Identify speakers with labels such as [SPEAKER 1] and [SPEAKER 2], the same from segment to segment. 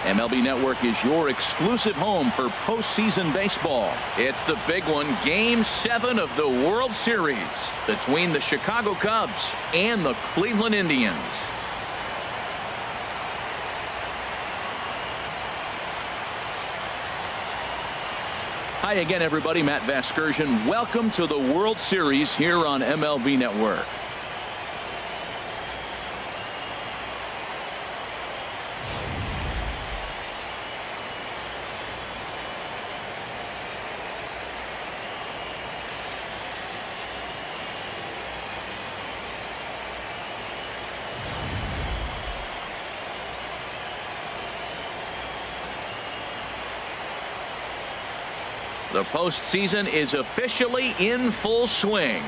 [SPEAKER 1] MLB Network is your exclusive home for postseason baseball. It's the big one, Game 7 of the World Series between the Chicago Cubs and the Cleveland Indians. Hi again, everybody. Matt Vasgersian. Welcome to the World Series here on MLB Network. The postseason is officially in full swing.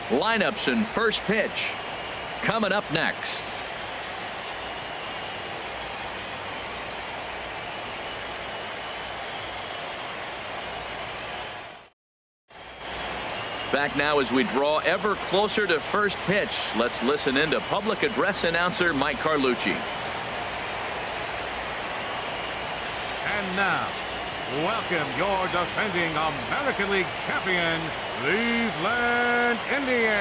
[SPEAKER 1] Lineups and first pitch coming up next. Back now as we draw ever closer to first pitch. Let's listen in to public address announcer Mike Carlucci.
[SPEAKER 2] And now, welcome your defending American League champion, Cleveland Indians.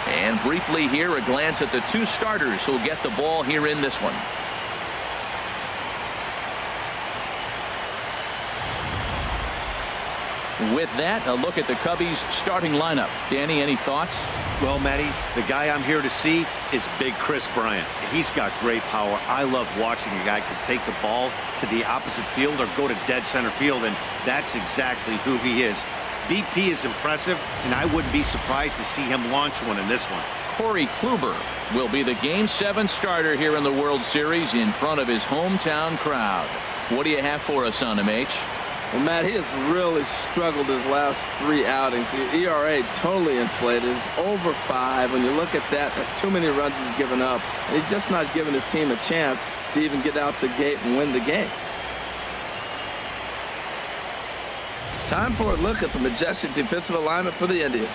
[SPEAKER 1] And briefly here, a glance at the two starters who'll get the ball here in this one. With that, a look at the Cubbies starting lineup. Danny, any thoughts?
[SPEAKER 3] Well, Matty, the guy I'm here to see is Big Chris Bryant. He's got great power. I love watching a guy can take the ball to the opposite field or go to dead center field, and that's exactly who he is. BP is impressive, and I wouldn't be surprised to see him launch one in this one.
[SPEAKER 1] Corey Kluber will be the Game 7 starter here in the World Series in front of his hometown crowd. What do you have for us on him, H?
[SPEAKER 4] Well, Matt, he has really struggled his last 3 outings. The ERA totally inflated. It's over 5. When you look at that, that's too many runs he's given up. And he's just not giving his team a chance to even get out the gate and win the game. Time for a look at the majestic defensive alignment for the Indians.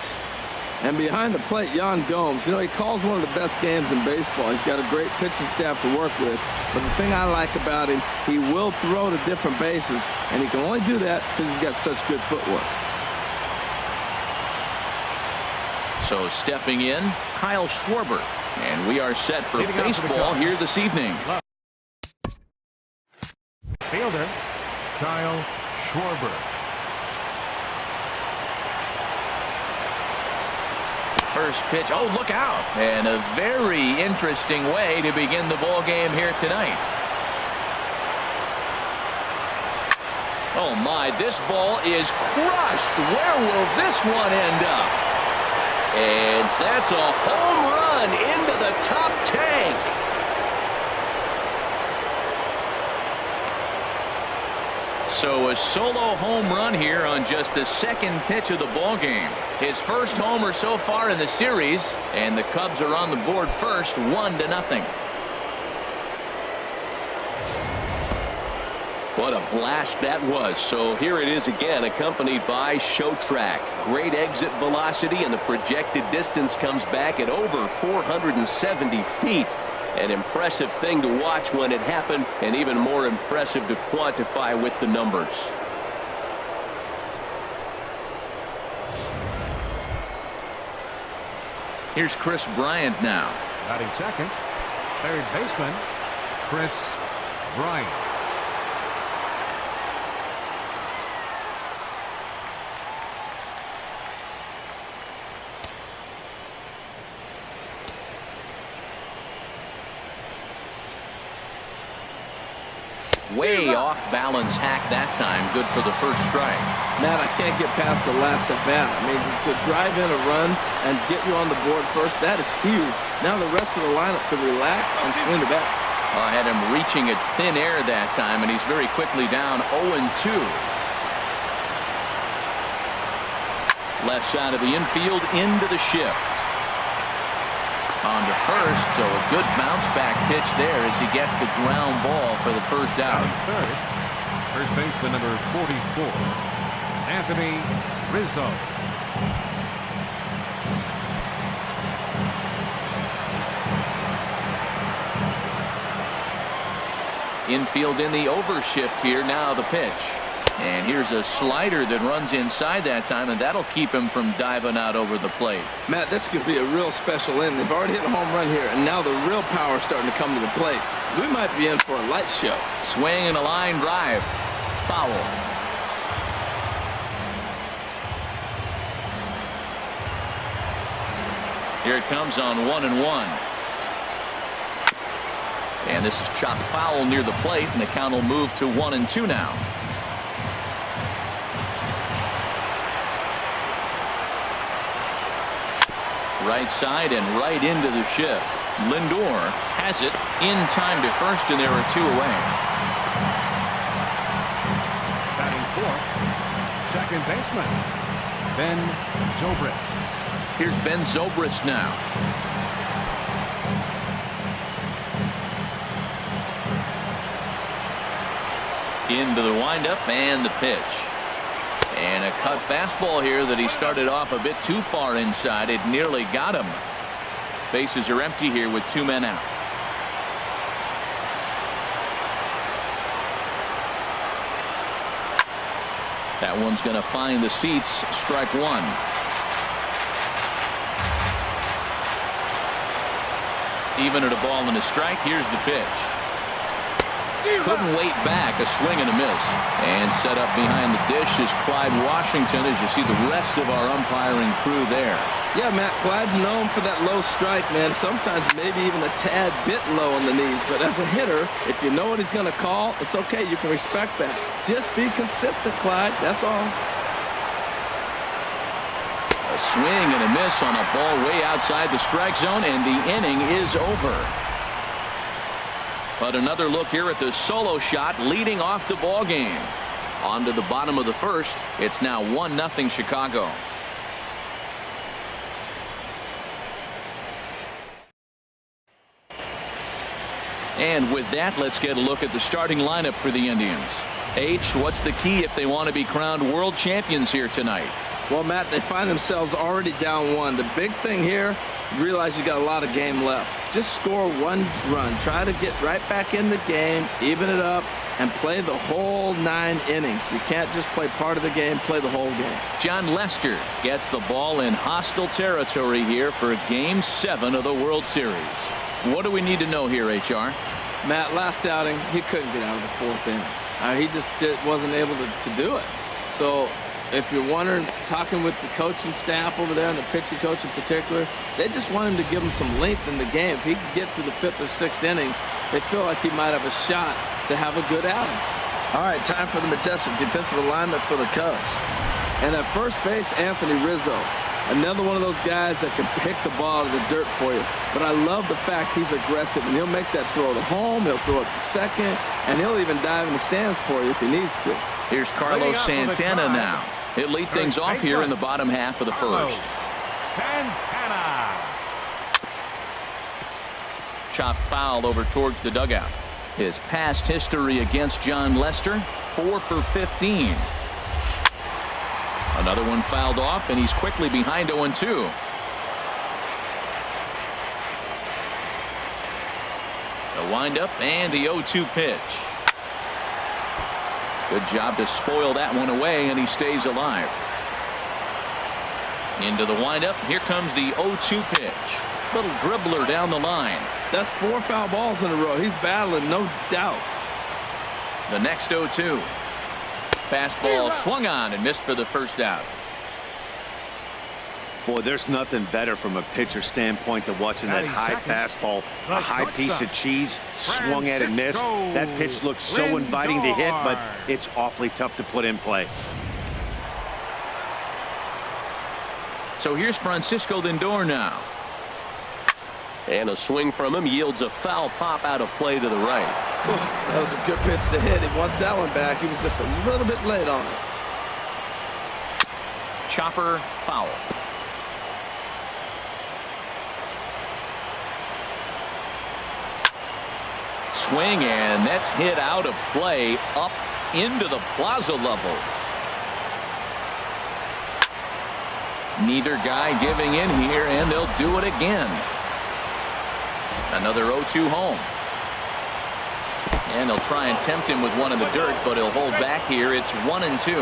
[SPEAKER 4] And behind the plate, Yan Gomes. You know, he calls one of the best games in baseball. He's got a great pitching staff to work with. But the thing I like about him, he will throw to different bases, and he can only do that because he's got such good footwork.
[SPEAKER 1] So stepping in, Kyle Schwarber. And we are set for baseball here this evening.
[SPEAKER 2] Fielder, Kyle Schwarber.
[SPEAKER 1] First pitch. Oh, look out. And a very interesting way to begin the ball game here tonight. Oh, my. This ball is crushed. Where will this one end up? And that's a home run into the top tank. So a solo home run here on just the second pitch of the ball game. His first homer so far in the series, and the Cubs are on the board first, 1-0. What a blast that was. So here it is again, accompanied by show track. Great exit velocity, and the projected distance comes back at over 470 feet. An impressive thing to watch when it happened, and even more impressive to quantify with the numbers. Here's Chris Bryant now.
[SPEAKER 2] Batting second, third baseman, Chris Bryant.
[SPEAKER 1] Way off balance hack that time. Good for the first strike.
[SPEAKER 4] Matt, I can't get past the last at bat. I mean, to drive in a run and get you on the board first, that is huge. Now the rest of the lineup can relax and swing the bat.
[SPEAKER 1] I had him reaching at thin air that time, and he's very quickly down 0-2. Left side of the infield into the shift. On to first, so a good bounce back pitch there as he gets the ground ball for the first out.
[SPEAKER 2] Third, first baseman number 44, Anthony Rizzo.
[SPEAKER 1] Infield in the overshift here. Now the pitch. And here's a slider that runs inside that time, and that'll keep him from diving out over the plate.
[SPEAKER 4] Matt, this could be a real special inning. They've already hit a home run here, and now the real power is starting to come to the plate. We might be in for a light show.
[SPEAKER 1] Swing and a line drive. Foul. Here it comes on 1-1. And this is chopped foul near the plate, and the count will move to 1-2 now. Right side and right into the shift. Lindor has it in time to first, and there are 2 away.
[SPEAKER 2] Batting fourth, second baseman, Ben Zobrist.
[SPEAKER 1] Here's Ben Zobrist now. Into the windup and the pitch. And a cut fastball here that he started off a bit too far inside. It nearly got him. Bases are empty here with 2 men out. That one's going to find the seats. Strike 1. Even at a ball and a strike. Here's the pitch. Couldn't wait back. A swing and a miss. And set up behind the dish is Clyde Washington, as you see the rest of our umpiring crew there.
[SPEAKER 4] Yeah, Matt, Clyde's known for that low strike, man. Sometimes maybe even a tad bit low on the knees. But as a hitter, if you know what he's going to call, it's okay. You can respect that. Just be consistent, Clyde. That's all.
[SPEAKER 1] A swing and a miss on a ball way outside the strike zone, and the inning is over. But another look here at the solo shot leading off the ball game. On to the bottom of the first. It's now 1-0 Chicago. And with that, let's get a look at the starting lineup for the Indians. H, what's the key if they want to be crowned world champions here tonight?
[SPEAKER 4] Well, Matt, they find themselves already down 1. The big thing here, you realize you got a lot of game left. Just score 1 run. Try to get right back in the game, even it up, and play the whole 9 innings. You can't just play part of the game, play the whole game.
[SPEAKER 1] John Lester gets the ball in hostile territory here for Game 7 of the World Series. What do we need to know here, HR?
[SPEAKER 4] Matt, last outing, he couldn't get out of the 4th inning. He just wasn't able to do it. So if you're wondering, talking with the coaching staff over there and the pitching coach in particular, they just want him to give him some length in the game. If he can get to the 5th or 6th inning, they feel like he might have a shot to have a good outing. All right, time for the majestic defensive alignment for the Cubs. And at first base, Anthony Rizzo. Another one of those guys that can pick the ball out of the dirt for you. But I love the fact he's aggressive, and he'll make that throw to home, he'll throw it to second, and he'll even dive in the stands for you if he needs to.
[SPEAKER 1] Here's Carlos Santana now. He'll lead things off here in the bottom half of the first.
[SPEAKER 2] Santana.
[SPEAKER 1] Chopped foul over towards the dugout. His past history against John Lester, 4 for 15. Another one fouled off, and he's quickly behind 0-2. The windup and the 0-2 pitch. Good job to spoil that one away, and he stays alive. Into the windup. Here comes the 0-2 pitch. Little dribbler down the line.
[SPEAKER 4] That's 4 foul balls in a row. He's battling, no doubt.
[SPEAKER 1] The next 0-2. Fastball swung on and missed for the first out.
[SPEAKER 3] Boy, there's nothing better from a pitcher standpoint than watching that high fastball, a high piece of cheese, swung at and missed. That pitch looks so inviting to hit, but it's awfully tough to put in play.
[SPEAKER 1] So here's Francisco Lindor now. And a swing from him yields a foul pop out of play to the right.
[SPEAKER 4] That was a good pitch to hit. He wants that one back. He was just a little bit late on it.
[SPEAKER 1] Chopper foul. Swing, and that's hit out of play up into the plaza level. Neither guy giving in here, and they'll do it again. Another 0-2 home. And they'll try and tempt him with one in the dirt, but he'll hold back here. It's 1-2.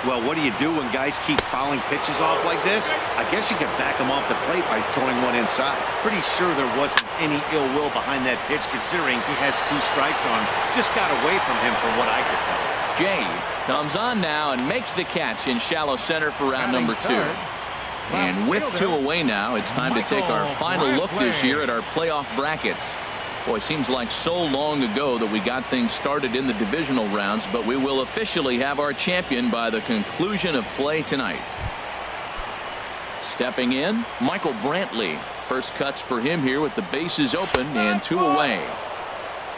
[SPEAKER 3] Well, what do you do when guys keep fouling pitches off like this? I guess you can back them off the plate by throwing one inside. Pretty sure there wasn't any ill will behind that pitch, considering he has 2 strikes on him. Just got away from him from what I could tell.
[SPEAKER 1] Jay comes on now and makes the catch in shallow center for round number 2. And with 2 away now, it's time to take our final look this year at our playoff brackets. Boy, it seems like so long ago that we got things started in the divisional rounds, but we will officially have our champion by the conclusion of play tonight. Stepping in, Michael Brantley. First cuts for him here with the bases open and 2 away.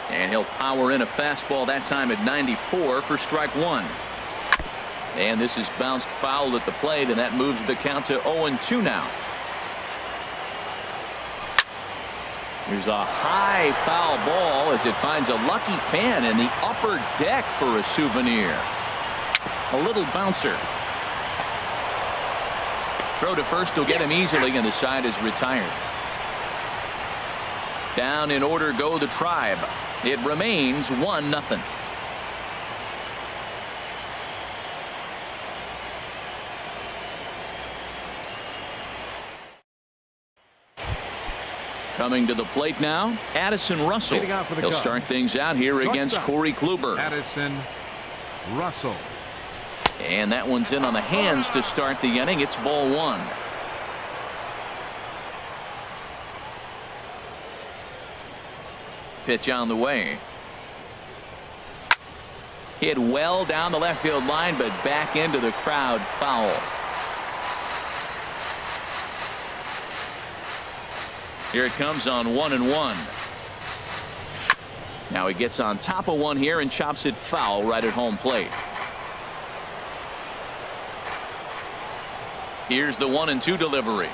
[SPEAKER 1] And he'll power in a fastball that time at 94 for strike 1. And this is bounced foul at the plate, and that moves the count to 0-2 now. Here's a high foul ball as it finds a lucky fan in the upper deck for a souvenir. A little bouncer. Throw to first will get him easily, and the side is retired. Down in order go the Tribe. It remains 1-0. Coming to the plate now, Addison Russell. He'll start things out here against Corey Kluber.
[SPEAKER 2] Addison Russell.
[SPEAKER 1] And that one's in on the hands to start the inning. It's ball 1. Pitch on the way. Hit well down the left field line, but back into the crowd, foul. Here it comes on 1-1. Now he gets on top of one here and chops it foul right at home plate. Here's the 1-2 delivery.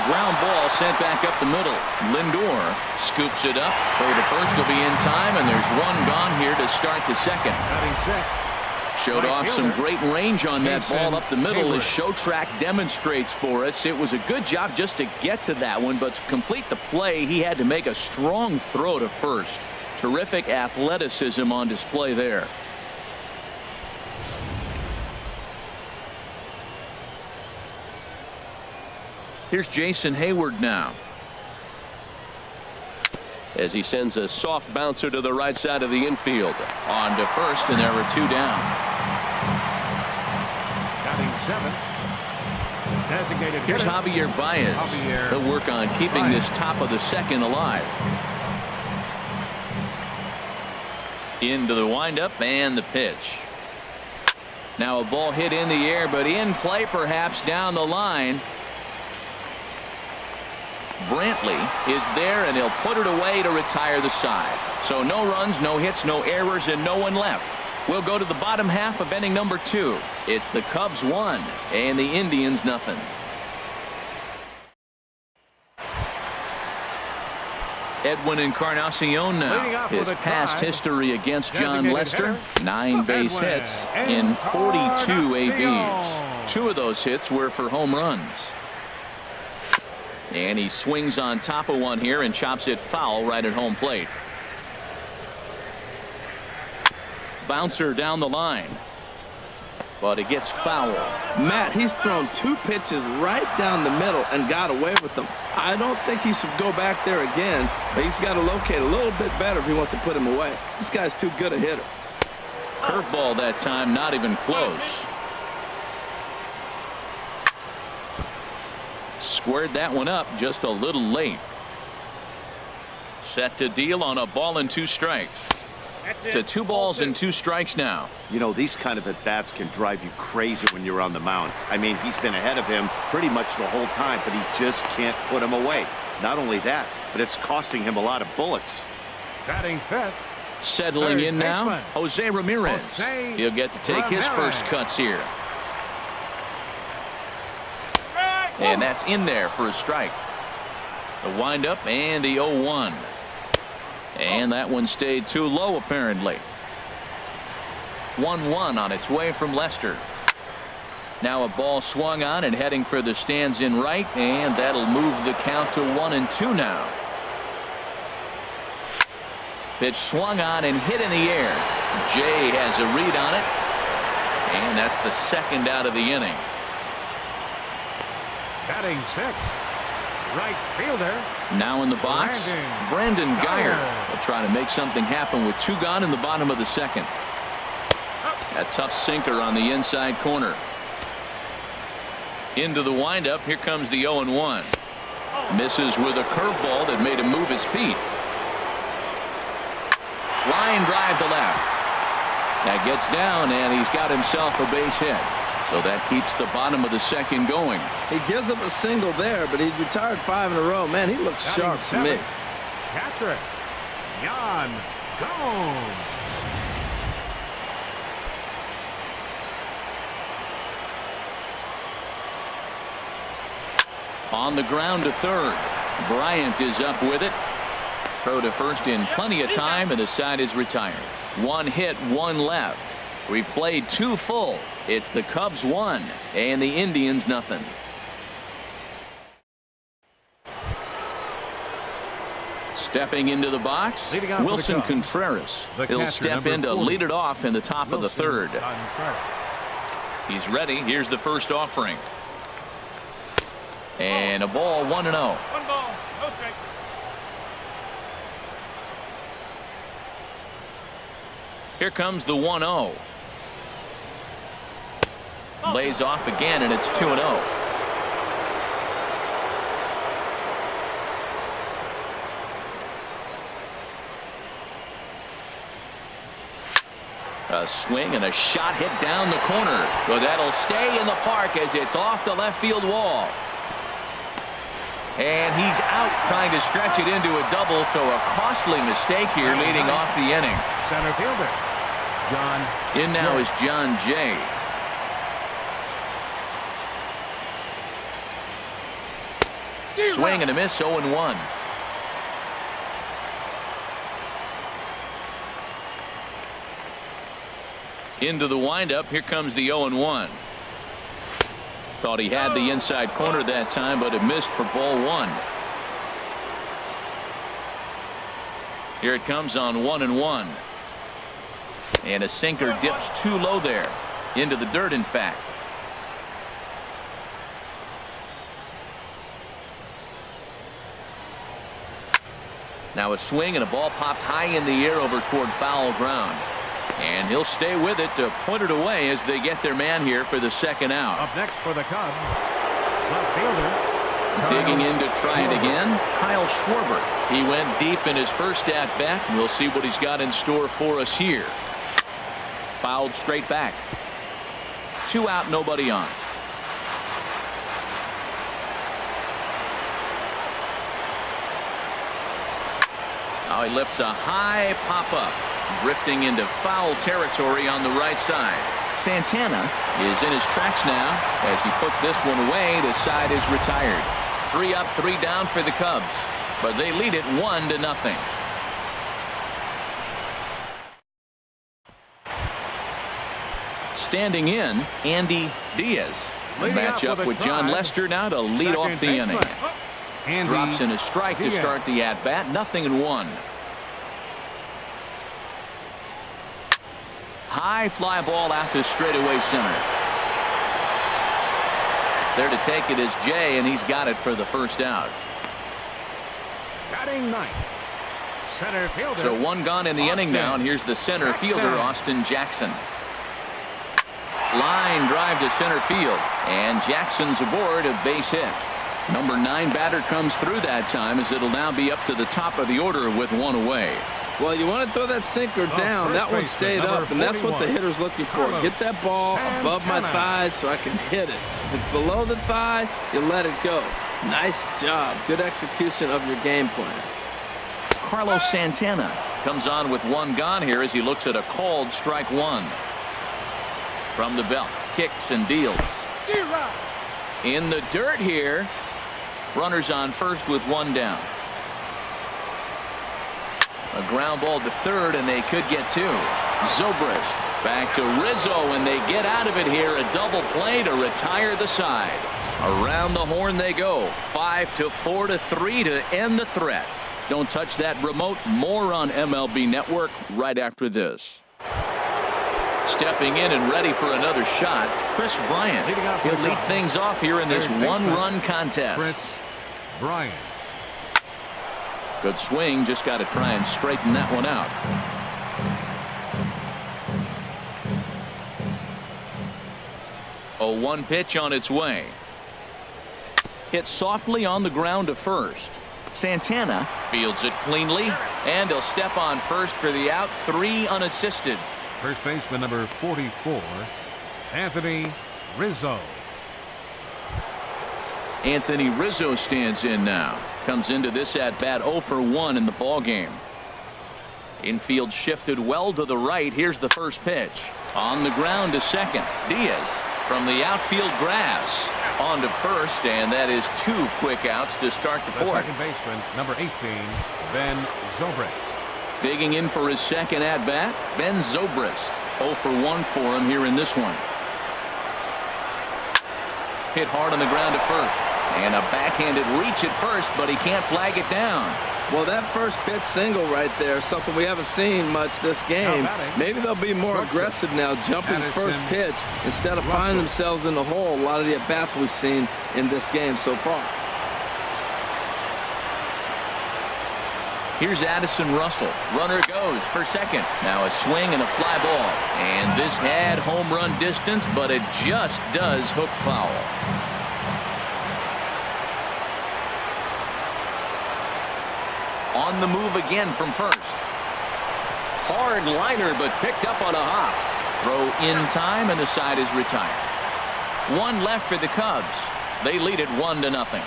[SPEAKER 1] Ground ball sent back up the middle. Lindor scoops it up. Throw to first will be in time, and there's one gone here to start the second. Showed off some great range on that ball up the middle as Showtrack demonstrates for us. It was a good job just to get to that one, but to complete the play, he had to make a strong throw to first. Terrific athleticism on display there. Here's Jason Hayward now, as he sends a soft bouncer to the right side of the infield. On to first, and there are 2 down.
[SPEAKER 2] Batting 7th. Designated
[SPEAKER 1] Here's
[SPEAKER 2] hitter.
[SPEAKER 1] Javier Baez. He'll work on keeping this top of the second alive. Into the windup and the pitch. Now a ball hit in the air, but in play perhaps down the line. Brantley is there, and he'll put it away to retire the side. So no runs, no hits, no errors, and no one left. We'll go to the bottom half of inning number 2. It's the Cubs 1 and the Indians nothing. Edwin Encarnacion now. His past history against John Lester, 9 base hits in 42 ABs. 2 of those hits were for home runs. And he swings on top of one here and chops it foul right at home plate. Bouncer down the line, but it gets foul.
[SPEAKER 4] Matt, he's thrown 2 pitches right down the middle and got away with them. I don't think he should go back there again, but he's got to locate a little bit better if he wants to put him away. This guy's too good a hitter.
[SPEAKER 1] Curveball that time, not even close. Squared that one up just a little late. Set to deal on a ball and 2 strikes. To 2 balls and 2 strikes now.
[SPEAKER 3] You know, these kind of at-bats can drive you crazy when you're on the mound. I mean, he's been ahead of him pretty much the whole time, but he just can't put him away. Not only that, but it's costing him a lot of bullets.
[SPEAKER 2] Batting 5th.
[SPEAKER 1] Settling in now, Jose Ramirez. He'll get to take his first cuts here. And that's in there for a strike. The windup and the 0-1. And that one stayed too low apparently. 1-1 on its way from Lester.
[SPEAKER 5] Now a ball swung on and heading for the stands in right, and that'll move the count to 1-2 now. Pitch swung on and hit in the air. Jay has a read on it, and that's the second out of the inning.
[SPEAKER 2] Batting 6. Right fielder.
[SPEAKER 5] Now in the box, Brandon Guyer will try to make something happen with 2 gone in the bottom of the second. A tough sinker on the inside corner. Into the windup. Here comes the 0-1. Misses with a curveball that made him move his feet. Line drive to left. That gets down, and he's got himself a base hit. So that keeps the bottom of the second going.
[SPEAKER 4] He gives up a single there, but he's retired 5 in a row. Man, he looks sharp to me.
[SPEAKER 2] Catcher, Yan Gomes.
[SPEAKER 5] On the ground to third. Bryant is up with it. Throw to first in plenty of time, and the side is retired. 1 hit, 1 left. We've played 2 full. It's the Cubs 1 and the Indians nothing. Stepping into the box, Wilson Contreras. He'll step in to lead it off in the top of the third. He's ready. Here's the first offering. And a ball, 1-0.
[SPEAKER 2] 1 ball, no strike.
[SPEAKER 5] Here comes the 1-0. Lays off again, and it's 2-0. A swing and a shot hit down the corner. So that'll stay in the park as it's off the left field wall. And he's out trying to stretch it into a double, so a costly mistake here leading off the inning.
[SPEAKER 2] Center fielder, John.
[SPEAKER 5] In now is John Jay. Swing and a miss, 0-1. Into the windup. Here comes the 0-1. Thought he had the inside corner that time, but it missed for ball 1. Here it comes on 1-1. And a sinker dips too low there. Into the dirt, in fact. Now a swing and a ball popped high in the air over toward foul ground. And he'll stay with it to point it away as they get their man here for the second out.
[SPEAKER 2] Up next for the Cubs, left fielder.
[SPEAKER 5] Digging in to try it again, Kyle Schwarber. He went deep in his first at bat. We'll see what he's got in store for us here. Fouled straight back. 2 out, nobody on. Now he lifts a high pop-up, drifting into foul territory on the right side. Santana is in his tracks now as he puts this one away. The side is retired. 3 up, 3 down for the Cubs, but they lead it 1-0. Standing in, Andy Diaz. The matchup with John Lester now to lead off the inning. Drops in a strike to start the at-bat. 0-1. High fly ball out to straightaway center. There to take it is Jay, and he's got it for the first out.
[SPEAKER 2] Batting 9th, center fielder.
[SPEAKER 5] So 1 gone in the inning now, and here's the center fielder, Austin Jackson. Line drive to center field, and Jackson's aboard, a base hit. Number 9 batter comes through that time, as it'll now be up to the top of the order with 1 away.
[SPEAKER 4] Well, you want to throw that sinker down. That one stayed up, and that's what the hitter's looking for. Get that ball above my thighs so I can hit it. If it's below the thigh, you let it go. Nice job. Good execution of your game plan.
[SPEAKER 5] Carlos Santana comes on with 1 gone here as he looks at a called strike 1. From the belt, kicks and deals. In the dirt here. Runners on first with 1 down. A ground ball to third, and they could get 2. Zobrist Back to Rizzo, and they get out of it here. A double play to retire the side. Around the horn they go. 5-4 to 3 to end the threat. Don't touch that remote. More on MLB Network right after this. Stepping in and ready for another shot, Chris Bryant. He'll lead things off here in this one-run contest.
[SPEAKER 2] Chris Bryant.
[SPEAKER 5] Good swing. Just got to try and straighten that one out. A 1 pitch on its way. Hit softly on the ground to first. Santana fields it cleanly, and he'll step on first for the out. 3 unassisted.
[SPEAKER 2] First baseman number 44, Anthony Rizzo.
[SPEAKER 5] Anthony Rizzo stands in now. Comes into this at bat 0 for 1 in the ball game. Infield shifted well to the right. Here's the first pitch. On the ground to second. Diaz from the outfield grass on to first, and that is 2 quick outs to start the fourth.
[SPEAKER 2] Second baseman number 18, Ben Zobrist.
[SPEAKER 5] Digging in for his second at bat, Ben Zobrist. 0 for 1 for him here in this one. Hit hard on the ground to first, and a backhanded reach at first, but he can't flag it down.
[SPEAKER 4] Well, that first pitch single right there, something we haven't seen much this game. Maybe they'll be more aggressive now, jumping first pitch instead of finding themselves in the hole. A lot of the at-bats we've seen in this game so far.
[SPEAKER 5] Here's Addison Russell. Runner goes for second. Now a swing and a fly ball. And this had home run distance, but it just does hook foul. On the move again from first. Hard liner, but picked up on a hop. Throw in time, and the side is retired. 1 left for the Cubs. They lead it 1-0.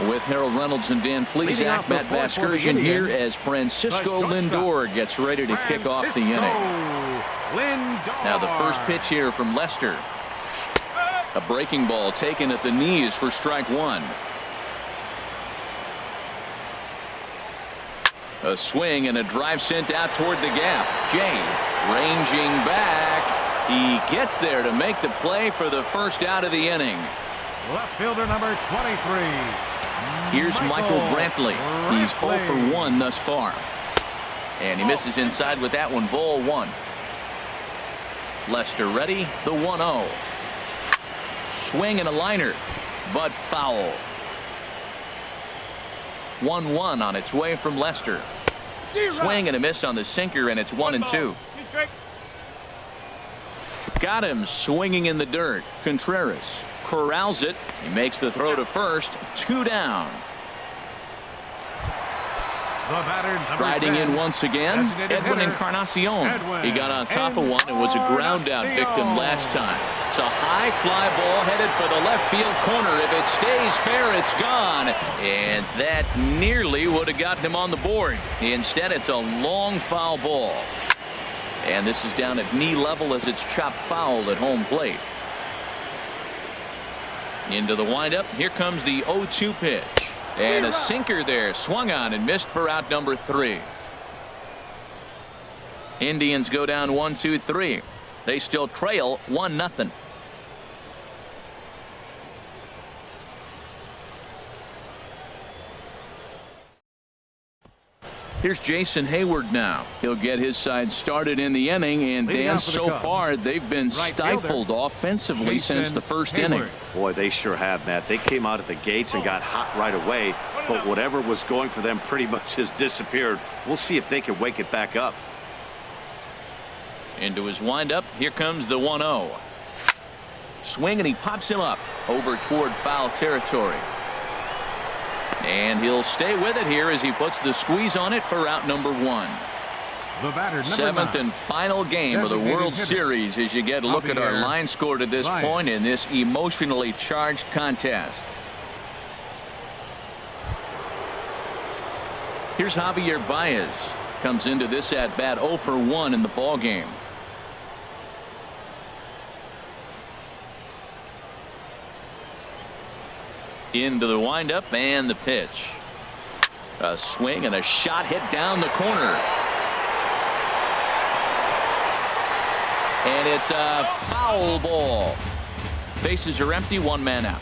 [SPEAKER 5] With Harold Reynolds and Dan Plesac, Matt Vasgersian here as Francisco Lindor gets ready to kick off the inning. Now the first pitch here from Lester. A breaking ball taken at the knees for strike 1. A swing and a drive sent out toward the gap. Jay ranging back. He gets there to make the play for the first out of the inning.
[SPEAKER 2] Left fielder number 23.
[SPEAKER 5] Here's Michael Brantley. He's 0 for 1 thus far. And he misses inside with that one. Ball 1. Lester ready. The 1-0. Swing and a liner, but foul. 1-1 on its way from Lester. Swing and a miss on the sinker, and it's 1-2. Got him swinging in the dirt. Contreras corrals it. He makes the throw to first. 2 down. Riding in once again, Edwin Encarnacion. He got on top of one and was a ground out victim last time. It's a high fly ball headed for the left field corner. If it stays fair, it's gone. And that nearly would have gotten him on the board. Instead, it's a long foul ball. And this is down at knee level as it's chopped foul at home plate. Into the windup. Here comes the 0-2 pitch. And a sinker there, swung on and missed for out number 3. Indians go down 1-2-3. They still trail 1-0. Here's Jason Hayward now. He'll get his side started in the inning, and Dan, so far they've been stifled offensively since the first inning.
[SPEAKER 3] Boy, they sure have, Matt. They came out of the gates and got hot right away, but whatever was going for them pretty much has disappeared. We'll see if they can wake it back up.
[SPEAKER 5] Into his windup. Here comes the 1-0. Swing, and he pops him up over toward foul territory. And he'll stay with it here as he puts the squeeze on it for out number 1.
[SPEAKER 2] The batter,
[SPEAKER 5] Seventh and final game of the World Series as you get a look at our line score to this point in this emotionally charged contest. Here's Javier Baez. Comes into this at bat 0 for 1 in the ball game. Into the windup and the pitch. A swing and a shot hit down the corner. And it's a foul ball. Bases are empty, one man out.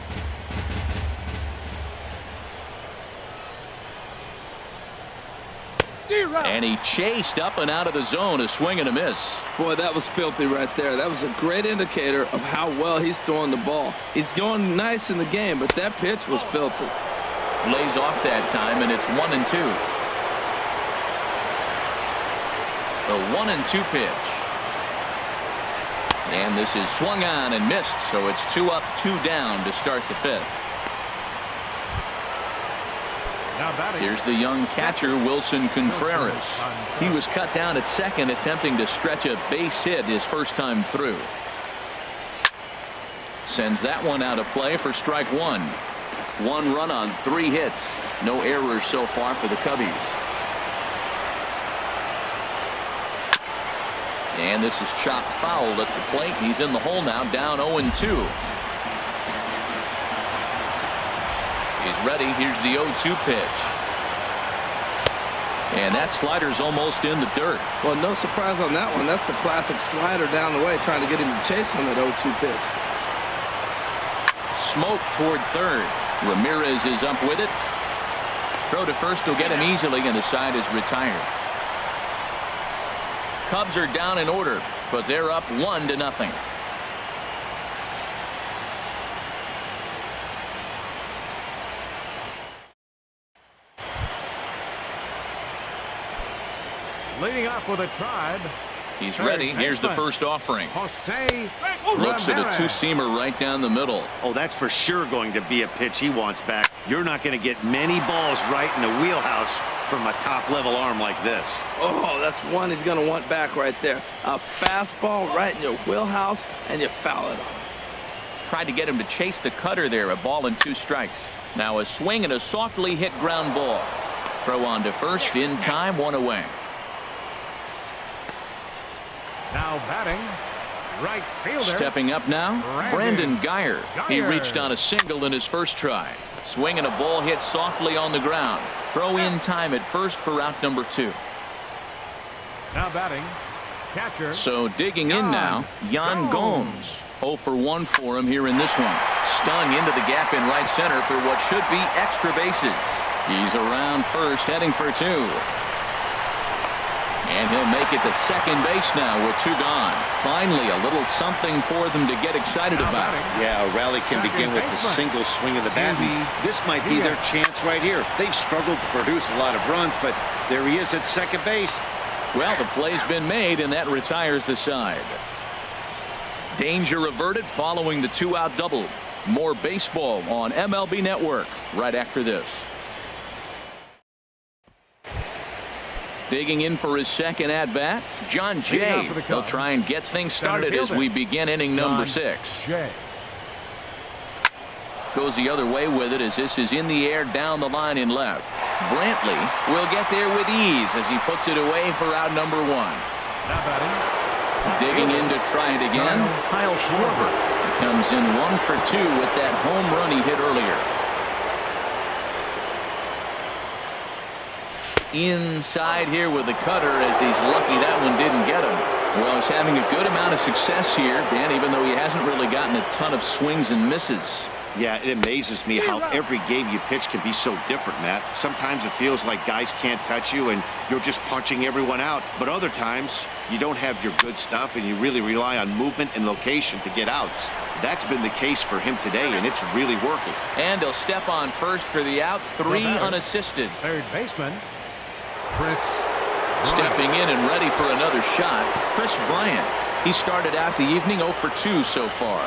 [SPEAKER 5] And he chased up and out of the zone, a swing and a miss.
[SPEAKER 4] Boy, that was filthy right there. That was a great indicator of how well he's throwing the ball. He's going nice in the game, but that pitch was filthy.
[SPEAKER 5] Lays off that time, and it's 1-2. The 1-2 pitch. And this is swung on and missed, so it's 2 up, 2 down to start the 5th. Here's the young catcher, Wilson Contreras. He was cut down at second, attempting to stretch a base hit his first time through. Sends that one out of play for strike 1. 1 run on 3 hits. No errors so far for the Cubbies. And this is chopped foul at the plate. He's in the hole now, down 0-2. He's ready. Here's the 0-2 pitch. And that slider's almost in the dirt.
[SPEAKER 4] Well, no surprise on that one. That's the classic slider down the way, trying to get him to chase on that 0-2 pitch.
[SPEAKER 5] Smoke toward third. Ramirez is up with it. Throw to first will get him easily, and the side is retired. Cubs are down in order, but they're up 1-0.
[SPEAKER 2] Leading off with a Tribe.
[SPEAKER 5] He's ready. Here's the first offering.
[SPEAKER 2] Jose
[SPEAKER 5] Looks at a
[SPEAKER 2] Ramirez.
[SPEAKER 5] 2-seamer right down the middle.
[SPEAKER 3] Oh, that's for sure going to be a pitch he wants back. You're not going to get many balls right in the wheelhouse from a top-level arm like this.
[SPEAKER 4] Oh, that's one he's going to want back right there. A fastball right in your wheelhouse, and you foul it off.
[SPEAKER 5] Tried to get him to chase the cutter there. A ball and 2 strikes. Now a swing and a softly hit ground ball. Throw on to first in time, 1 away.
[SPEAKER 2] Now batting, right fielder.
[SPEAKER 5] Stepping up now, Brandon Geyer. He
[SPEAKER 2] Geyer.
[SPEAKER 5] reached on a single in his first try. Swing and a ball hit softly on the ground. Throw in time at first for out number 2.
[SPEAKER 2] Now batting, catcher.
[SPEAKER 5] So digging in now, Yan Gomes. 0 for 1 for him here in this one. Stung into the gap in right center for what should be extra bases. He's around first, heading for 2. And he'll make it to second base now with 2 gone. Finally, a little something for them to get excited about.
[SPEAKER 3] Yeah, a rally can begin with a single swing of the bat. This might be their chance right here. They've struggled to produce a lot of runs, but there he is at second base.
[SPEAKER 5] Well, the play's been made, and that retires the side. Danger averted following the 2-out double. More baseball on MLB Network right after this. Digging in for his second at-bat, John Jay. He'll try and get things started as we begin inning number 6. Goes the other way with it as this is in the air down the line in left. Brantley will get there with ease as he puts it away for out number 1.
[SPEAKER 2] Now batting.
[SPEAKER 5] Digging in to try it again, Kyle Schwarber. Comes in 1 for 2 with that home run he hit earlier. Inside here with the cutter as he's lucky that one didn't get him. Well, he's having a good amount of success here, Dan, even though he hasn't really gotten a ton of swings and misses.
[SPEAKER 3] Yeah, it amazes me how every game you pitch can be so different, Matt. Sometimes it feels like guys can't touch you and you're just punching everyone out. But other times you don't have your good stuff and you really rely on movement and location to get outs. That's been the case for him today, and it's really working.
[SPEAKER 5] And he'll step on first for the out, 3 unassisted.
[SPEAKER 2] Third baseman, Chris
[SPEAKER 5] Stepping in and ready for another shot, Chris Bryant. He started out the evening 0 for 2 so far.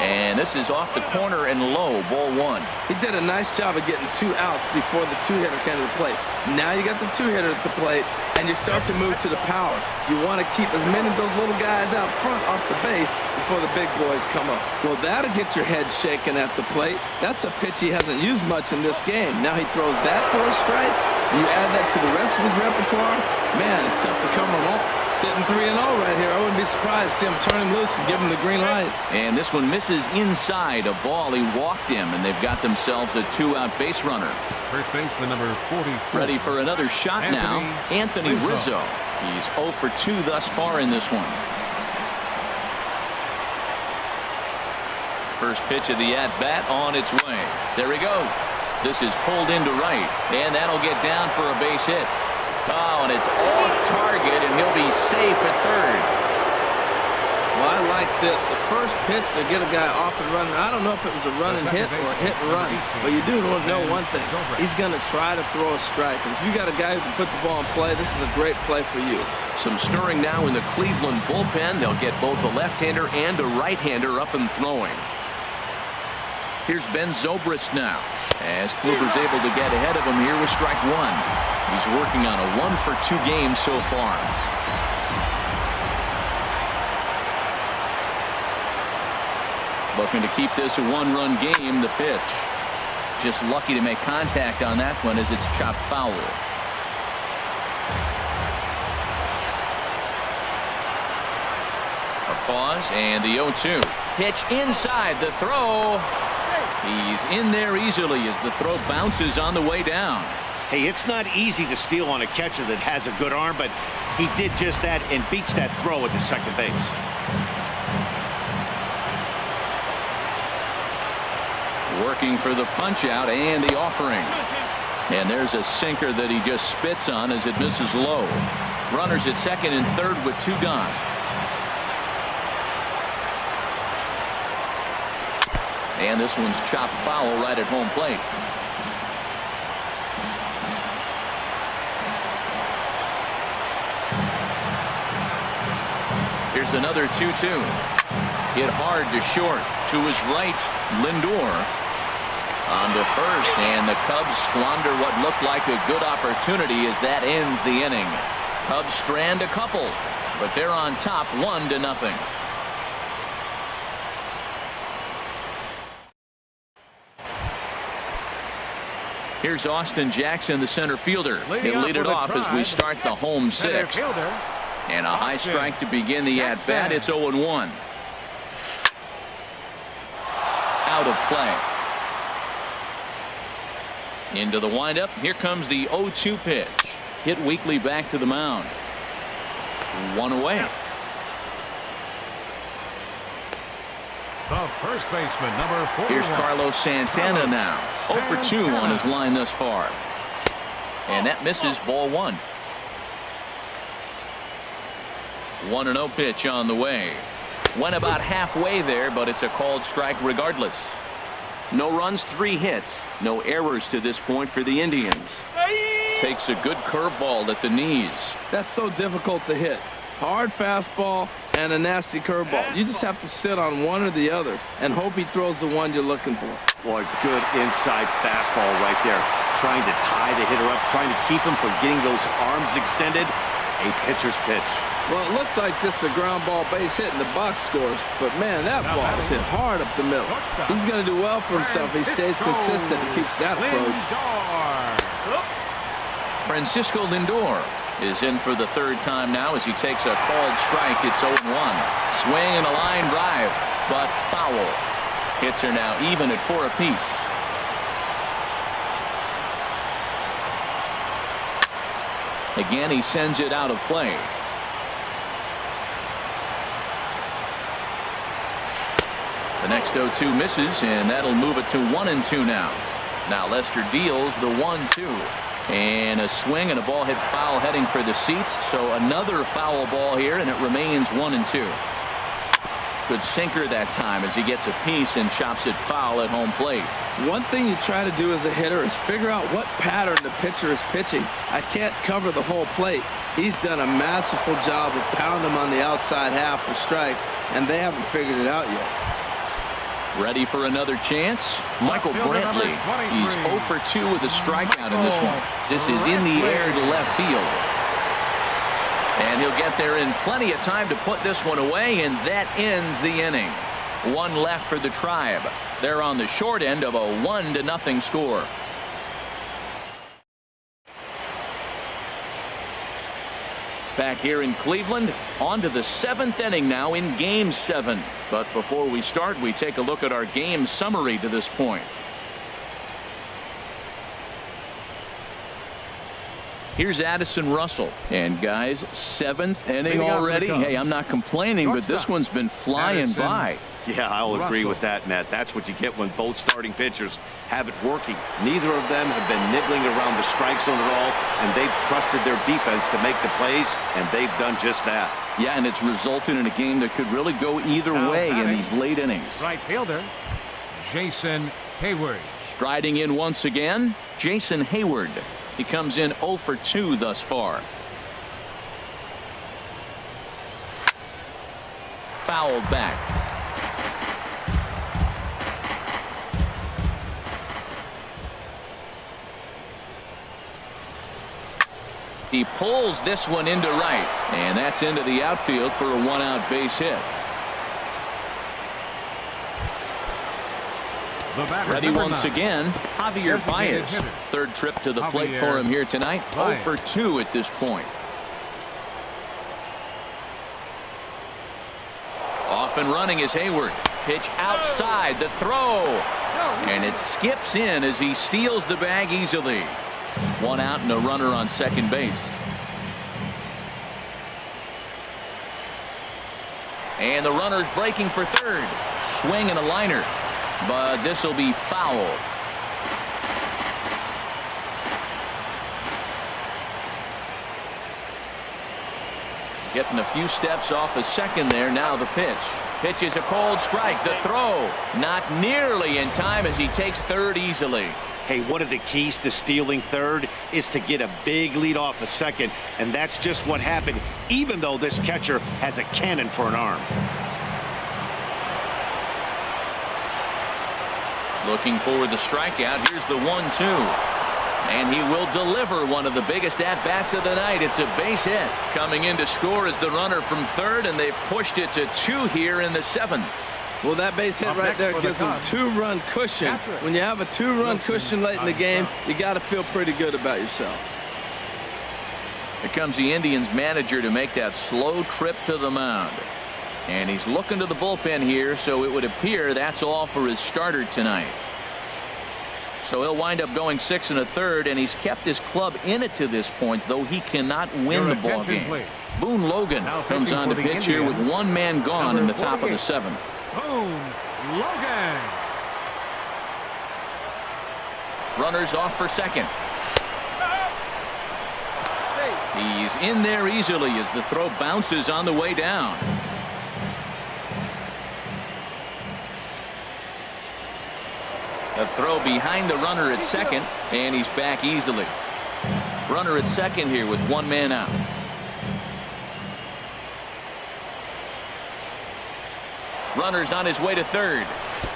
[SPEAKER 5] And this is off the corner and low, ball 1.
[SPEAKER 4] He did a nice job of getting 2 outs before the 2-hitter came to the plate. Now you got the 2-hitter at the plate, and you start to move to the power. You want to keep as many of those little guys out front off the base before the big boys come up. Well, that'll get your head shaking at the plate. That's a pitch he hasn't used much in this game. Now he throws that for a strike, You add that to the rest of his repertoire, man, it's tough to cover them all. Sitting 3-0 right here. I wouldn't be surprised to see him turn him loose and give him the green light.
[SPEAKER 5] And this one misses inside a ball. He walked him, and they've got themselves a 2-out base runner.
[SPEAKER 2] First baseman number 44.
[SPEAKER 5] Ready for another shot now. Anthony Rizzo. He's 0 for 2 thus far in this one. First pitch of the at-bat on its way. There we go. This is pulled into right, and that'll get down for a base hit. Oh, and it's off target, and he'll be safe at third.
[SPEAKER 4] Well, I like this. The first pitch to get a guy off and running. I don't know if it was a run and hit or a hit and run, but you do know one thing. He's going to try to throw a strike. And if you got a guy who can put the ball in play, this is a great play for you.
[SPEAKER 1] Some stirring now in the Cleveland bullpen. They'll get both a left-hander and a right-hander up and throwing. Here's Ben Zobrist now, as Kluber's able to get ahead of him here with strike one. He's working on a 1 for 2 game so far. Looking to keep this a 1-run game. The pitch. Just lucky to make contact on that one as it's chopped foul. A pause and the 0-2. Pitch inside the throw. He's in there easily as the throw bounces on the way down.
[SPEAKER 3] Hey, it's not easy to steal on a catcher that has a good arm, but he did just that and beats that throw at the second base.
[SPEAKER 5] Working for the punch out and the offering. And there's a sinker that he just spits on as it misses low. Runners at second and third with 2 gone. And this one's chopped foul right at home plate. Here's another 2-2. Hit hard to short. To his right, Lindor on to first, and the Cubs squander what looked like a good opportunity as that ends the inning. Cubs strand a couple, but they're on top 1-0. Here's Austin Jackson, the center fielder. He'll lead it off as we start the home 6th. And a high strike to begin the at-bat. It's 0-1. Out of play. Into the windup. Here comes the 0-2 pitch. Hit weakly back to the mound. 1 away.
[SPEAKER 2] The first baseman, number 41.
[SPEAKER 5] Here's Carlos Santana now. 0 for 2 on his line thus far. And that misses, ball 1. 1-0 pitch on the way. Went about halfway there, but it's a called strike regardless.
[SPEAKER 1] No runs, 3 hits. No errors to this point for the Indians.
[SPEAKER 5] Takes a good curveball at the knees.
[SPEAKER 4] That's so difficult to hit. Hard fastball and a nasty curveball. You just have to sit on one or the other and hope he throws the one you're looking for.
[SPEAKER 3] Boy, good inside fastball right there. Trying to tie the hitter up, trying to keep him from getting those arms extended. A pitcher's pitch.
[SPEAKER 4] Well, it looks like just a ground ball base hit in the box scores, but man, that ball is hit hard up the middle. He's going to do well for himself. He stays consistent and keeps that approach.
[SPEAKER 5] Francisco Lindor is in for the 3rd time now as he takes a called strike. It's 0-1. Swing and a line drive, but foul. Hits are now even at 4 apiece. Again, he sends it out of play. The next 0-2 misses, and that'll move it to 1-2 now. Now Lester deals the 1-2. And a swing and a ball hit foul heading for the seats. So another foul ball here, and it remains 1-2. Good sinker that time as he gets a piece and chops it foul at home plate.
[SPEAKER 4] One thing you try to do as a hitter is figure out what pattern the pitcher is pitching. I can't cover the whole plate. He's done a masterful job of pounding him on the outside half for strikes, and they haven't figured it out yet.
[SPEAKER 5] Ready for another chance? Michael Brantley. He's 0 for 2 with a strikeout in this one. This is in the air to left field. And he'll get there in plenty of time to put this one away, and that ends the inning. 1 left for the Tribe. They're on the short end of a 1-0 score. Back here in Cleveland, on to the 7th inning now in Game 7. But before we start, we take a look at our game summary to this point. Here's Addison Russell. And guys, 7th inning already. Hey, I'm not complaining, but this one's been flying by.
[SPEAKER 3] Yeah, I'll agree with that, Matt. That's what you get when both starting pitchers have it working. Neither of them have been nibbling around the strike zone at all, and they've trusted their defense to make the plays, and they've done just that.
[SPEAKER 5] Yeah, and it's resulted in a game that could really go either way in these late innings.
[SPEAKER 2] Right fielder, Jason Hayward.
[SPEAKER 5] Striding in once again, Jason Hayward. He comes in 0 for 2 thus far. Fouled back. He pulls this one into right, and that's into the outfield for a 1-out base hit. Ready once again, Javier Baez. Third trip to the plate for him here tonight. 0 for 2 at this point. Off and running is Hayward. Pitch outside, the throw. And it skips in as he steals the bag easily. 1 out and a runner on second base. And the runner's breaking for third. Swing and a liner. But this will be foul. Getting a few steps off a second there. Now the pitch. Pitch is a cold strike. The throw not nearly in time as he takes third easily.
[SPEAKER 3] Hey, one of the keys to stealing third is to get a big lead off a second, and that's just what happened, even though this catcher has a cannon for an arm.
[SPEAKER 5] Looking for the strikeout. Here's the 1-2. And he will deliver one of the biggest at-bats of the night. It's a base hit. Coming in to score is the runner from third, and they've pushed it to 2 here in the 7th.
[SPEAKER 4] Well, that base hit right there gives them 2-run cushion. When you have a 2-run cushion late in the game, you got to feel pretty good about yourself.
[SPEAKER 5] Here comes the Indians manager to make that slow trip to the mound. And he's looking to the bullpen here, so it would appear that's all for his starter tonight. So he'll wind up going 6 1/3, and he's kept his club in it to this point, though he cannot win the ball game. Boone Logan comes on to pitch here with 1 man gone in the top of the 7th.
[SPEAKER 2] Boone Logan.
[SPEAKER 5] Runners off for second. He's in there easily as the throw bounces on the way down. A throw behind the runner at second, and he's back easily. Runner at second here with 1 man out. Runner's on his way to third.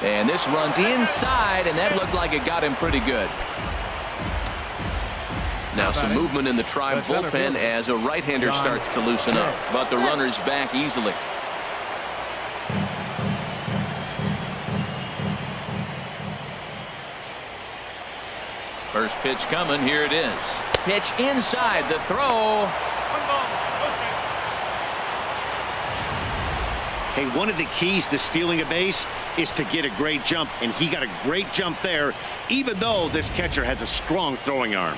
[SPEAKER 5] And this runs inside, and that looked like it got him pretty good. Now some movement in the Tribe bullpen as a right-hander starts to loosen up. But the runner's back easily. First pitch coming. Here it is. Pitch inside. The throw.
[SPEAKER 3] Hey, one of the keys to stealing a base is to get a great jump, and he got a great jump there, even though this catcher has a strong throwing arm.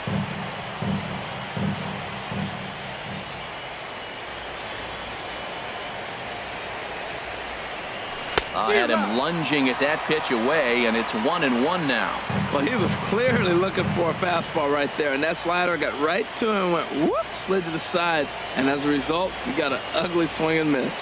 [SPEAKER 5] Had him lunging at that pitch away, and it's 1-1 now.
[SPEAKER 4] Well, he was clearly looking for a fastball right there, and that slider got right to him and went whoop, slid to the side, and as a result, you got an ugly swing and miss.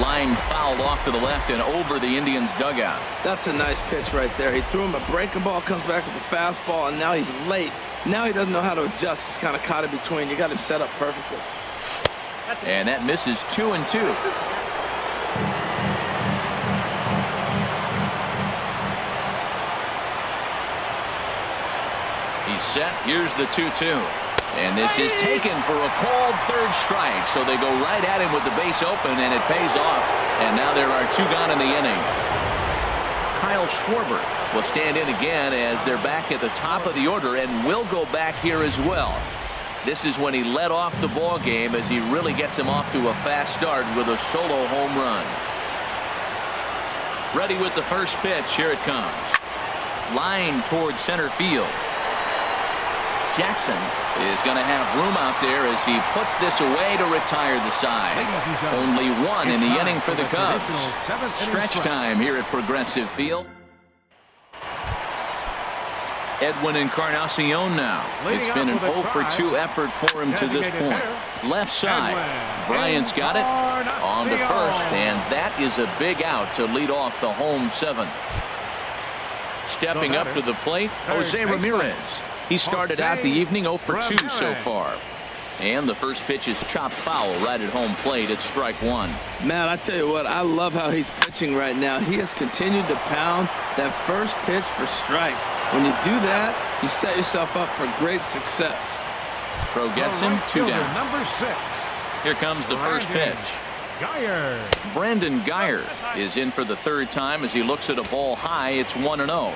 [SPEAKER 5] Line fouled off to the left and over the Indians dugout.
[SPEAKER 4] That's a nice pitch right there. He threw him a breaking ball, comes back with a fastball, and now he's late. Now he doesn't know how to adjust. He's kind of caught in between. You got him set up perfectly.
[SPEAKER 5] And that misses 2-2. He's set. Here's the 2-2. And this is taken for a called third strike. So they go right at him with the base open, and it pays off. And now there are 2 gone in the inning. Kyle Schwarber will stand in again as they're back at the top of the order and will go back here as well. This is when he led off the ball game as he really gets him off to a fast start with a solo home run. Ready with the first pitch. Here it comes. Line towards center field. Jackson is going to have room out there as he puts this away to retire the side. Only one in the inning for the Cubs. Stretch time here at Progressive Field. Edwin Encarnacion now. It's been an 0 for 2 effort for him to this point. Left side. Bryant's got it on to first, and that is a big out to lead off the home 7th. Stepping up to the plate, Jose Ramirez. He started out the evening 0 for 2 so far. And the first pitch is chopped foul right at home plate. It's strike 1.
[SPEAKER 4] Man, I tell you what, I love how he's pitching right now. He has continued to pound that first pitch for strikes. When you do that, you set yourself up for great success.
[SPEAKER 5] Throw gets him 2 down.
[SPEAKER 2] Number 6.
[SPEAKER 5] Here comes the first pitch.
[SPEAKER 2] Geyer.
[SPEAKER 5] Brandon Geyer is in for the 3rd time as he looks at a ball high. It's 1-0.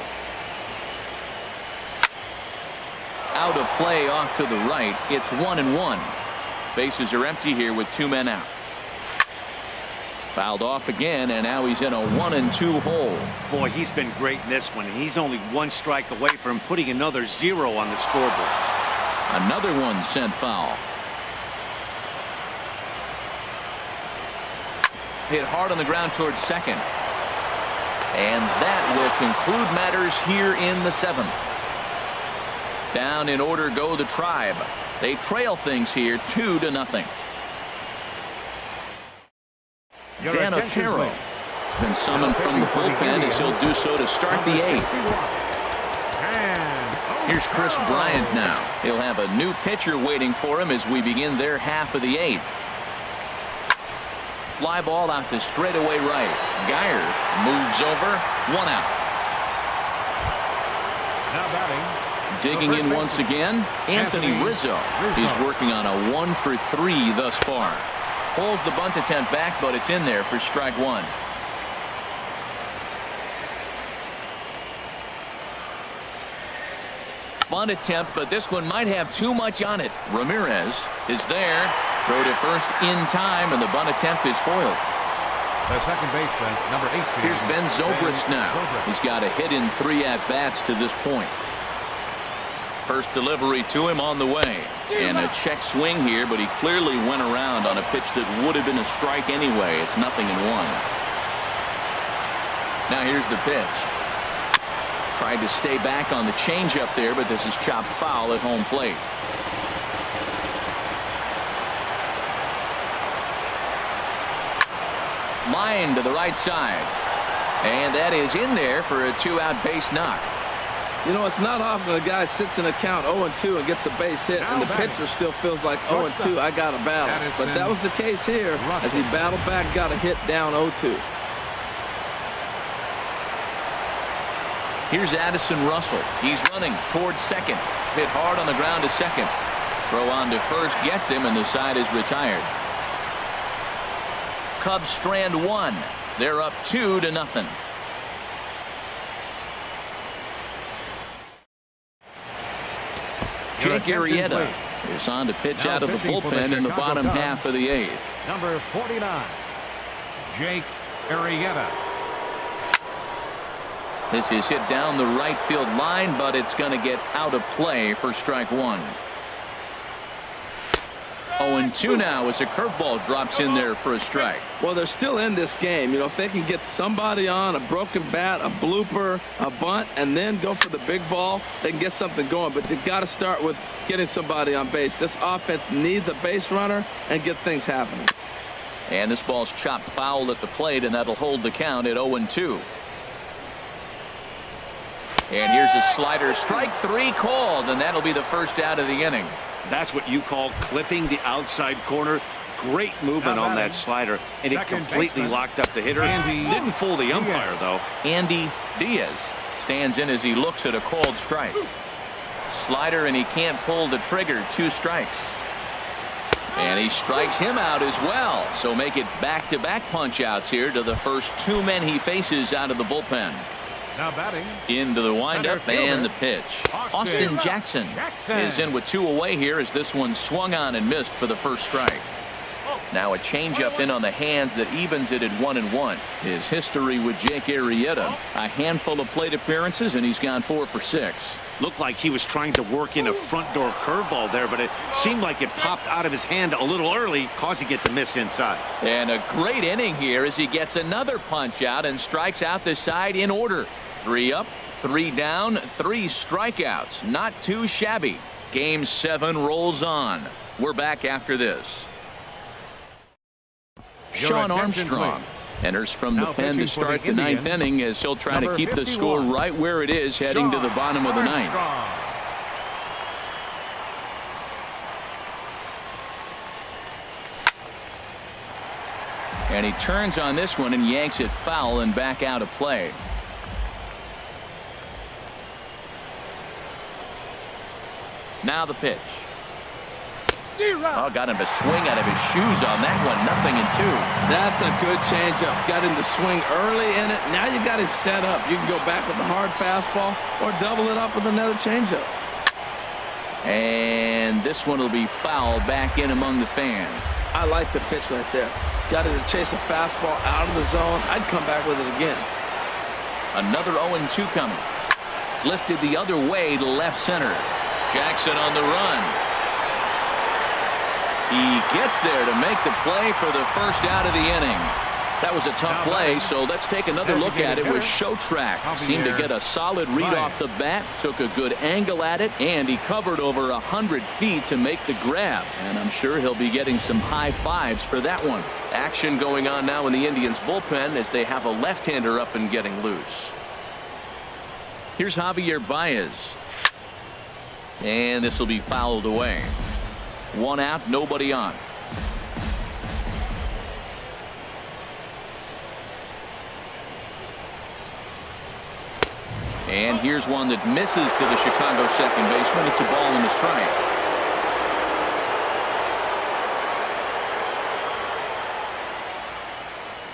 [SPEAKER 5] Out of play off to the right. It's 1-1. Bases are empty here with 2 men out. Fouled off again, and now he's in a 1-2 hole.
[SPEAKER 3] Boy, he's been great in this one, and he's only 1 strike away from putting another 0 on the scoreboard.
[SPEAKER 5] Another one sent foul. Hit hard on the ground towards second. And that will conclude matters here in the 7th. Down in order go the Tribe. They trail things here 2-0. Dan Otero has been summoned from the bullpen as he'll do so to start the 8th. Here's Chris Bryant now. He'll have a new pitcher waiting for him as we begin their half of the 8th. Fly ball out to straightaway right. Geyer moves over. 1 out.
[SPEAKER 2] Now batting.
[SPEAKER 5] Digging in once again, Anthony Rizzo. He's working on a 1 for 3 thus far. Pulls the bunt attempt back, but it's in there for strike 1. Bunt attempt, but this one might have too much on it. Ramirez is there. Throw to first in time, and the bunt attempt is foiled.
[SPEAKER 2] The second baseman, number 18.
[SPEAKER 5] Here's Ben Zobrist now. He's got a hit in 3 at-bats to this point. First delivery to him on the way. And a check swing here, but he clearly went around on a pitch that would have been a strike anyway. It's 0-1. Now here's the pitch. Tried to stay back on the changeup there, but this is chopped foul at home plate. Line to the right side. And that is in there for a 2-out base knock.
[SPEAKER 4] You know, it's not often a guy sits in a count 0-2 and gets a base hit, and the pitcher still feels like 0-2, I got a battle. But that was the case here as he battled back, got a hit down 0-2.
[SPEAKER 5] Here's Addison Russell. He's running towards second. Hit hard on the ground to second. Throw on to first gets him, and the side is retired. Cubs strand 1. They're up 2-0. Jake Arrieta is on to pitch out of the bullpen in the bottom half of the 8th.
[SPEAKER 2] Number 49, Jake Arrieta.
[SPEAKER 5] This is hit down the right field line, but it's going to get out of play for strike 1. 0-2 now as a curveball drops in there for a strike.
[SPEAKER 4] Well, they're still in this game. You know, if they can get somebody on, a broken bat, a blooper, a bunt, and then go for the big ball, they can get something going. But they've got to start with getting somebody on base. This offense needs a base runner and get things happening.
[SPEAKER 5] And this ball's chopped foul at the plate, and that'll hold the count at 0-2. And here's a slider. Strike 3 called, and that'll be the first out of the inning.
[SPEAKER 3] That's what you call clipping the outside corner. Great movement on that slider, and it completely locked up the hitter. Didn't fool the umpire, though.
[SPEAKER 5] Andy Diaz stands in as he looks at a called strike. Slider, and he can't pull the trigger. 2 strikes. And he strikes him out as well. So make it back-to-back punch outs here to the first 2 men he faces out of the bullpen.
[SPEAKER 2] Now batting.
[SPEAKER 5] Into the windup and the pitch. Austin Jackson is in with 2 away here as this one swung on and missed for the first strike. Now a changeup in on the hands that evens it at 1-1. His history with Jake Arrieta, a handful of plate appearances, and he's gone 4 for 6.
[SPEAKER 3] Looked like he was trying to work in a front door curveball there, but it seemed like it popped out of his hand a little early, causing it to miss inside.
[SPEAKER 5] And a great inning here as he gets another punch out and strikes out the side in order. 3 up, 3 down, 3 strikeouts. Not too shabby. Game 7 rolls on. We're back after this. Sean Armstrong enters from the pen to start the 9th inning as he'll try to keep the score right where it is heading to the bottom of the 9th. And he turns on this one and yanks it foul and back out of play. Now the pitch. Oh, got him to swing out of his shoes on that one. 0-2.
[SPEAKER 4] That's a good changeup. Got him to swing early in it. Now you got him set up. You can go back with a hard fastball or double it up with another changeup.
[SPEAKER 5] And this one will be fouled back in among the fans.
[SPEAKER 4] I like the pitch right there. Got him to chase a fastball out of the zone. I'd come back with it again.
[SPEAKER 5] Another 0-2 coming. Lifted the other way to left center. Jackson on the run. He gets there to make the play for the first out of the inning. That was a tough play, so let's take another look at it with Showtrack. Seemed to get a solid read off the bat, took a good angle at it, and he covered over 100 feet to make the grab. And I'm sure he'll be getting some high fives for that one. Action going on now in the Indians bullpen as they have a left-hander up and getting loose. Here's Javier Baez. And this will be fouled away. 1 out, nobody on. And here's one that misses to the Chicago second baseman. It's a ball and a strike.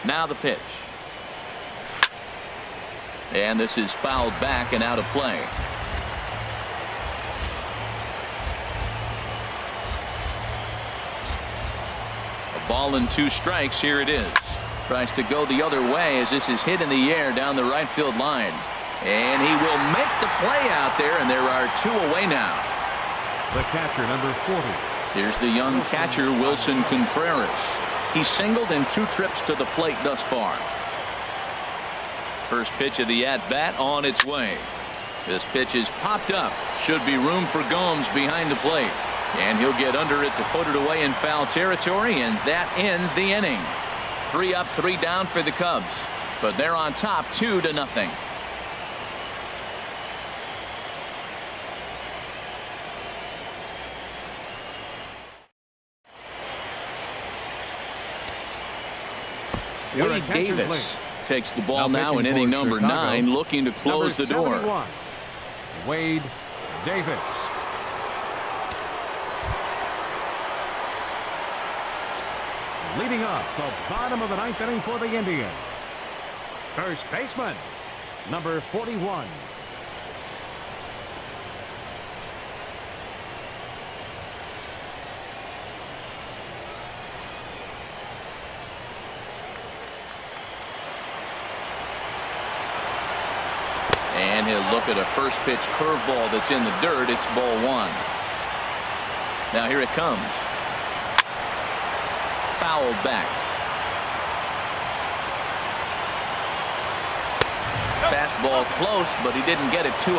[SPEAKER 5] Now the pitch. And this is fouled back and out of play. Ball and 2 strikes. Here it is. Tries to go the other way as this is hit in the air down the right field line. And he will make the play out there, and there are 2 away now.
[SPEAKER 2] The catcher, number 40.
[SPEAKER 5] Here's the young catcher, Wilson Contreras. He's singled in 2 trips to the plate thus far. First pitch of the at-bat on its way. This pitch is popped up. Should be room for Gomes behind the plate. And he'll get under it to put it away in foul territory, and that ends the inning. 3 up, 3 down for the Cubs. But they're on top 2-0. Wade Davis takes the ball now in inning number 9, looking to close the door.
[SPEAKER 2] Wade Davis. Leading up the bottom of the 9th inning for the Indians. First baseman, number 41.
[SPEAKER 5] And he'll look at a first pitch curveball that's in the dirt. It's ball 1. Now here it comes. Fouled back. Fastball close, but he didn't get it. 2-1.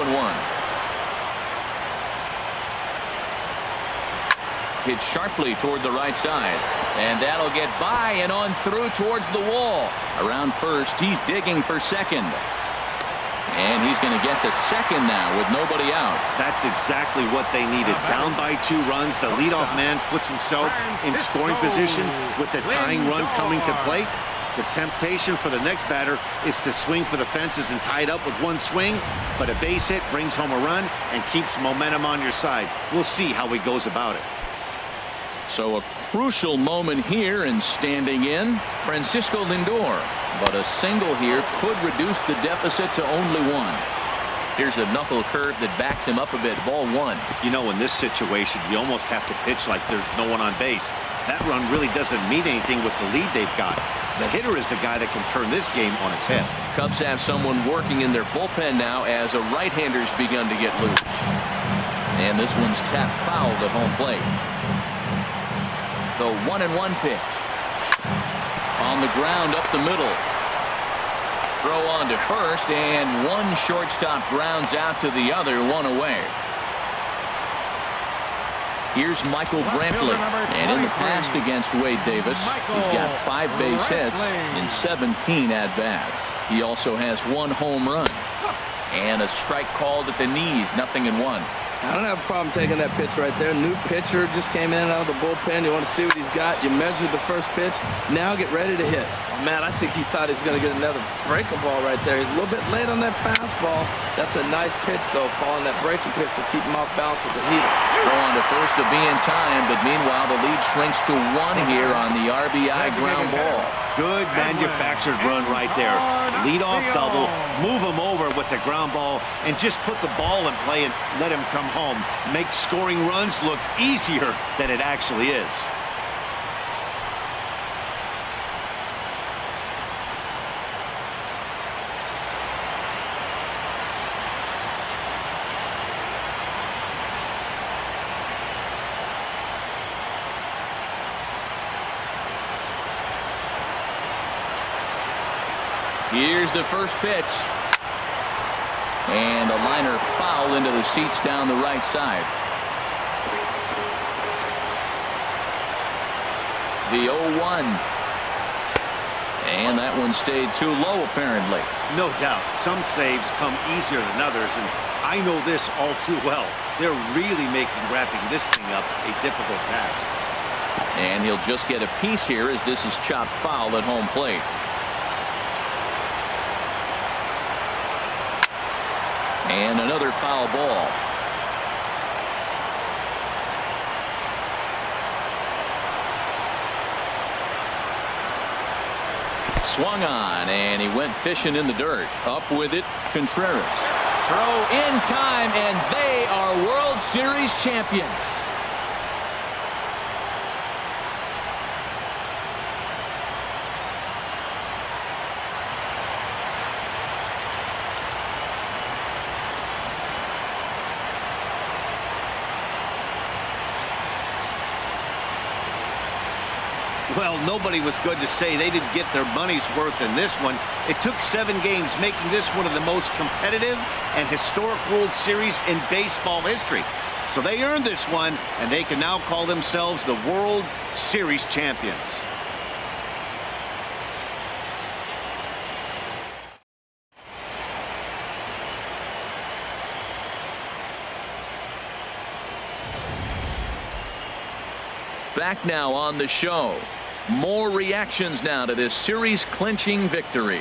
[SPEAKER 5] Hit sharply toward the right side, and that'll get by and on through towards the wall. Around first, he's digging for second. And he's going to get to second now with nobody out.
[SPEAKER 3] That's exactly what they needed. Down by 2 runs, the leadoff man puts himself in scoring position with the tying run coming to plate. The temptation for the next batter is to swing for the fences and tie it up with 1 swing, but a base hit brings home a run and keeps momentum on your side. We'll see how he goes about it.
[SPEAKER 5] So a crucial moment here, and standing in, Francisco Lindor. but a single here could reduce the deficit to only one. Here's a knuckle curve that backs him up a bit. Ball one.
[SPEAKER 3] You know, in this situation, you almost have to pitch like there's no one on base. That run really doesn't mean anything with the lead they've got. The hitter is the guy that can turn this game on its head.
[SPEAKER 1] Cubs have someone working in their bullpen now as a right-hander's begun to get loose. And this one's tapped foul at home plate. The 1-1 pitch. On the ground up the middle. Throw on to first, and one shortstop grounds out to the other, one away. Here's Michael Brantley, and in the past against Wade Davis, he's got 5 base hits in 17 at-bats. He also has 1 home run. And a strike called at the knees, 0-1.
[SPEAKER 4] I don't have a problem taking that pitch right there. New pitcher just came in out of the bullpen. You want to see what he's got. You measure the first pitch. Now get ready to hit. Oh, man, I think he thought he was going to get another breaking ball right there. He's a little bit late on that fastball. That's a nice pitch, though, following that breaking pitch to keep him off balance with the heater.
[SPEAKER 5] Throw on to first to be in time, but meanwhile the lead shrinks to 1 here on the RBI ground ball.
[SPEAKER 3] Good manufactured run right there. Lead-off double, move him over with the ground ball, and just put the ball in play and let him come home. Make scoring runs look easier than it actually is.
[SPEAKER 5] Here's the first pitch. And a liner foul into the seats down the right side. The 0-1. And that one stayed too low, apparently.
[SPEAKER 3] No doubt. Some saves come easier than others, and I know this all too well. They're really making wrapping this thing up a difficult task.
[SPEAKER 5] And he'll just get a piece here as this is chopped foul at home plate. And another foul ball. Swung on, and he went fishing in the dirt. Up with it, Contreras. Throw in time, and they are World Series champions.
[SPEAKER 3] Well, nobody was going to say they didn't get their money's worth in this one. It took 7 games, making this one of the most competitive and historic World Series in baseball history. So they earned this one, and they can now call themselves the World Series champions.
[SPEAKER 5] Back now on the show. More reactions now to this series-clinching victory.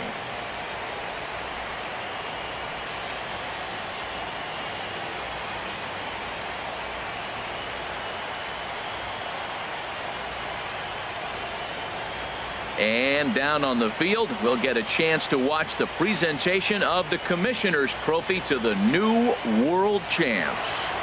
[SPEAKER 5] And down on the field, we'll get a chance to watch the presentation of the Commissioner's Trophy to the new world champs.